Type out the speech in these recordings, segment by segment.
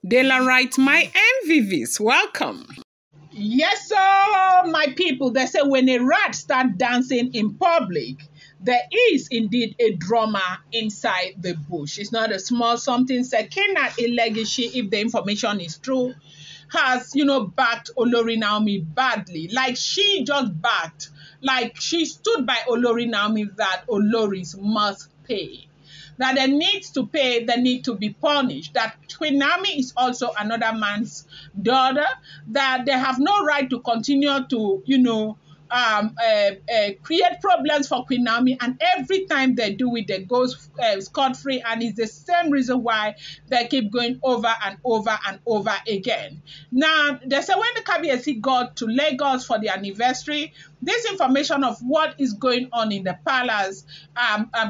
Dela writes, my MVVs, welcome. Yes, sir, my people. They say when a rat starts dancing in public, there is indeed a drama inside the bush. It's not a small something. Sekinat Elegushi, if the information is true, has, backed Olori Naomi badly. Like she just backed, like she stood by Olori Naomi that Oloris must pay. That they need to pay, they need to be punished. That Queen Naomi is also another man's daughter. That they have no right to continue to, create problems for Queen Naomi, and every time they do it, they go scot-free, and it's the same reason why they keep going over and over and over again. Now, they say when the Kabiyesi got to Lagos for the anniversary, this information of what is going on in the palace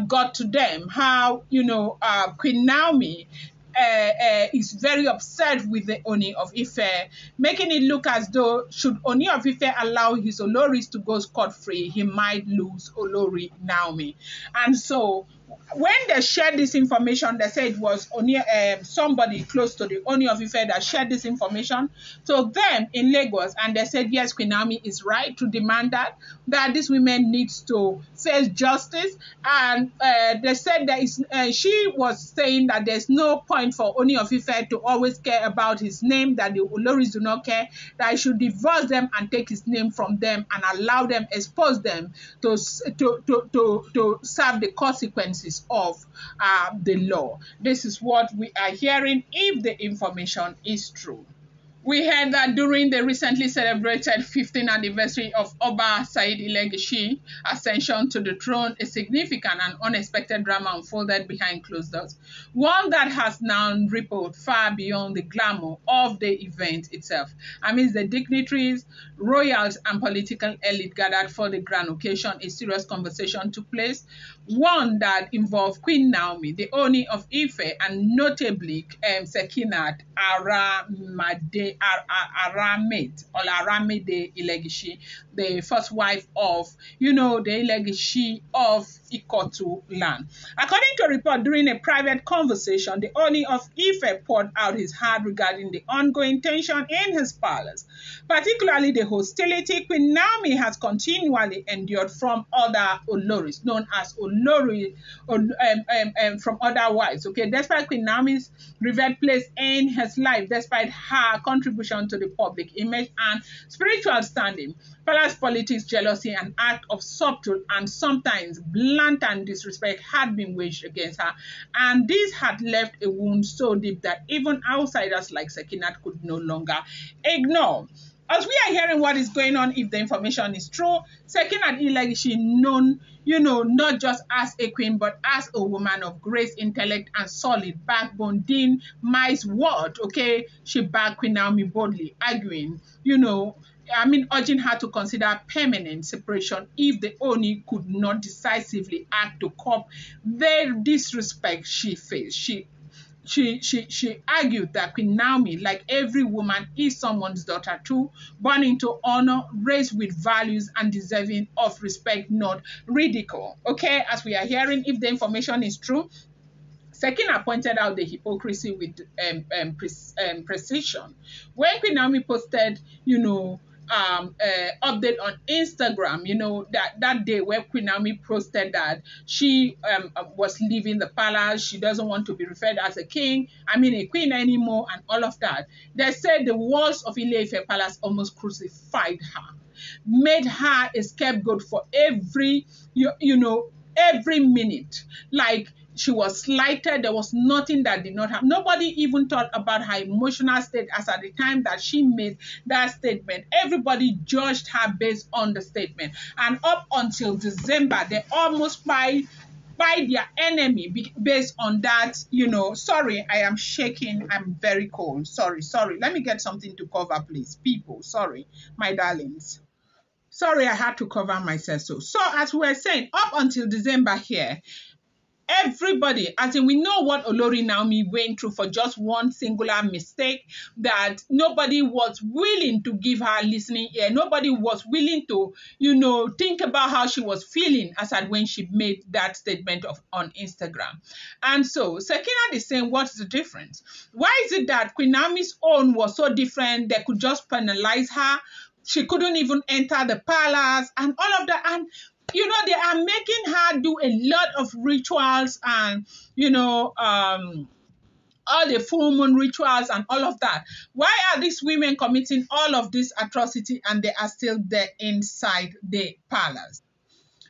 got to them. How, Queen Naomi is very upset with the Ooni of Ife, making it look as though should Ooni of Ife allow his Oloris to go scot-free, he might lose Olori Naomi. And so when they shared this information, they said it was somebody close to the Ooni of Ife that shared this information to them in Lagos, and they said yes, Queen Naomi is right to demand that these women needs to face justice. And they said that she was saying that there's no point for Ooni of Ife to always care about his name, that the Oloris do not care, that he should divorce them and take his name from them and allow them, expose them to serve the consequences of the law. This is what we are hearing if the information is true. We heard that during the recently celebrated 15th anniversary of Oba Said Elegushi ascension to the throne, a significant and unexpected drama unfolded behind closed doors. One that has now rippled far beyond the glamour of the event itself. Amidst the dignitaries, royals, and political elite gathered for the grand occasion, a serious conversation took place. One that involved Queen Naomi, the Ooni of Ife, and notably Sekinat Aramide Elegushi, the first wife of, the Elegushi of Ikotu land. According to a report, during a private conversation, the Ooni of Ife poured out his heart regarding the ongoing tension in his palace, particularly the hostility Queen Naomi has continually endured from other Oloris, known as Olori, from other wives. Okay, despite Queen Naomi's revered place in his life, despite her contribution to the public image and spiritual standing, palace politics, jealousy, and act of subtle and sometimes blatant disrespect had been waged against her, and this had left a wound so deep that even outsiders like Sekinat could no longer ignore. As we are hearing what is going on, if the information is true, Sekinat Elegushi, known, not just as a queen, but as a woman of grace, intellect, and solid backbone, Dean Mai's word, okay, she backed Queen Naomi boldly, arguing, urging her to consider permanent separation if the Ooni could not decisively act to curb the disrespect she faced. She argued that Queen Naomi, like every woman, is someone's daughter too, born into honor, raised with values, and deserving of respect, not ridicule. Okay, as we are hearing, if the information is true, Sekinat pointed out the hypocrisy with precision. When Queen Naomi posted, update on Instagram, that day where Queen Naomi posted that she was leaving the palace, she doesn't want to be referred as a queen anymore, and all of that. They said the walls of Ile-Ife Palace almost crucified her, made her a scapegoat for every minute. Like, she was slighted. There was nothing that did not happen. Nobody even thought about her emotional state as at the time that she made that statement. Everybody judged her based on the statement. And up until December, they almost by their enemy based on that, sorry, I am shaking. I'm very cold. Sorry. Let me get something to cover, please. People, sorry, my darlings. Sorry, I had to cover myself. So as we were saying, up until December here, everybody, as in we know what Olori Naomi went through for just one singular mistake, that nobody was willing to give her listening ear. Nobody was willing to, think about how she was feeling as at when she made that statement on Instagram. And so Sekinat is saying, what's the difference? Why is it that Queen Naomi's own was so different? They could just penalize her. She couldn't even enter the palace and all of that. And they are making her do a lot of rituals and, all the full moon rituals and all of that. Why are these women committing all of this atrocity and they are still there inside the palace?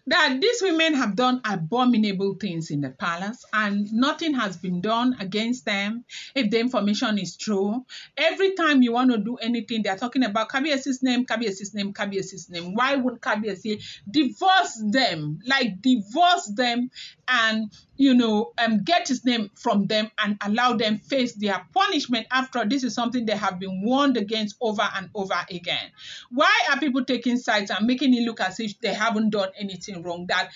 That these women have done abominable things in the palace and nothing has been done against them. If the information is true, every time you want to do anything, they're talking about Kabiesi's name, Kabiesi's name, Kabiesi's name. Why would Kabiesi divorce them? Like divorce them and get his name from them and allow them face their punishment after this is something they have been warned against over and over again. Why are people taking sides and making it look as if they haven't done anything wrong? That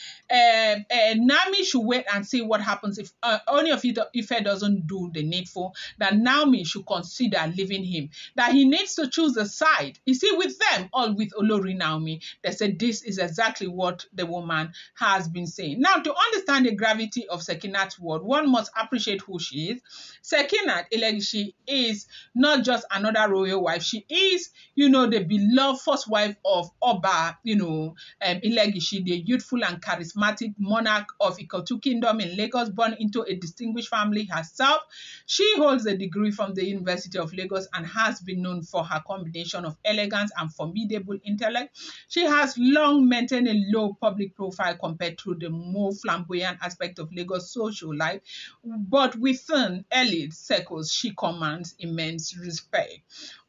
Naomi should wait and see what happens if Ooni of Ife doesn't do the needful, that Naomi should consider leaving him, that he needs to choose a side. You see, with them or with Olori Naomi, they said this is exactly what the woman has been saying. Now, to understand the gravity of Sekinat's word, one must appreciate who she is. Sekinat Elegushi is not just another royal wife. She is, the beloved first wife of Oba, Elegushi, the youthful and charismatic monarch of Ikotu Kingdom in Lagos, born into a distinguished family herself. She holds a degree from the University of Lagos and has been known for her combination of elegance and formidable intellect. She has long maintained a low public profile compared to the more flamboyant aspect of Lagos social life, but within elite circles, she commands immense respect.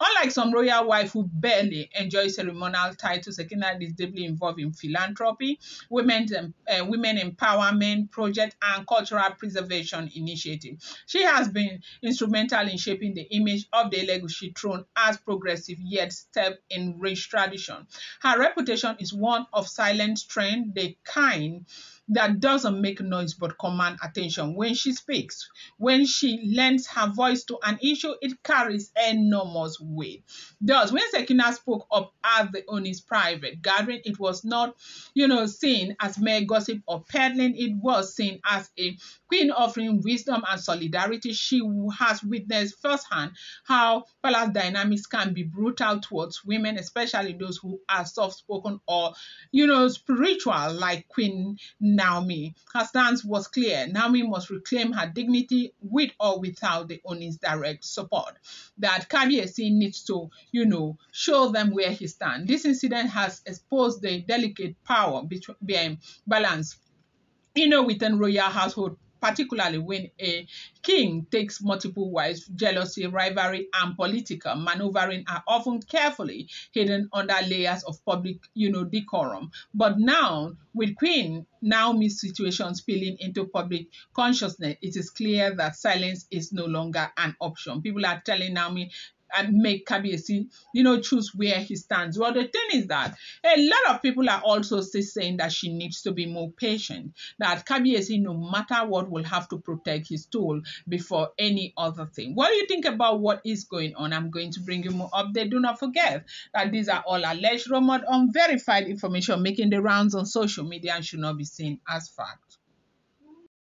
Unlike some royal wife who barely enjoy ceremonial titles, Sekinat is deeply involved in philanthropy, women empowerment project, and cultural preservation initiative. She has been instrumental in shaping the image of the Elegushi throne as progressive yet steeped in rich tradition. Her reputation is one of silent strength, the kind that doesn't make noise but command attention when she speaks. When she lends her voice to an issue, it carries enormous weight. Thus, when Sekinat spoke up at the Ooni's private gathering, it was not, seen as mere gossip or peddling. It was seen as a queen offering wisdom and solidarity. She has witnessed firsthand how palace dynamics can be brutal towards women, especially those who are soft-spoken or, spiritual, like Queen Naomi. Her stance was clear. Naomi must reclaim her dignity with or without the Ooni's direct support. That Kabiyesi needs to, show them where he stands. This incident has exposed the delicate power between balance, within royal household, particularly when a king takes multiple wives. Jealousy, rivalry, and political maneuvering are often carefully hidden under layers of public, decorum. But now, with Queen Naomi's situation spilling into public consciousness, it is clear that silence is no longer an option. People are telling Naomi and make Kabiyesi, choose where he stands. Well, the thing is that a lot of people are also still saying that she needs to be more patient, that Kabiyesi, no matter what, will have to protect his tool before any other thing. What do you think about what is going on? I'm going to bring you more update. Do not forget that these are all alleged, rumored, unverified information making the rounds on social media and should not be seen as fact.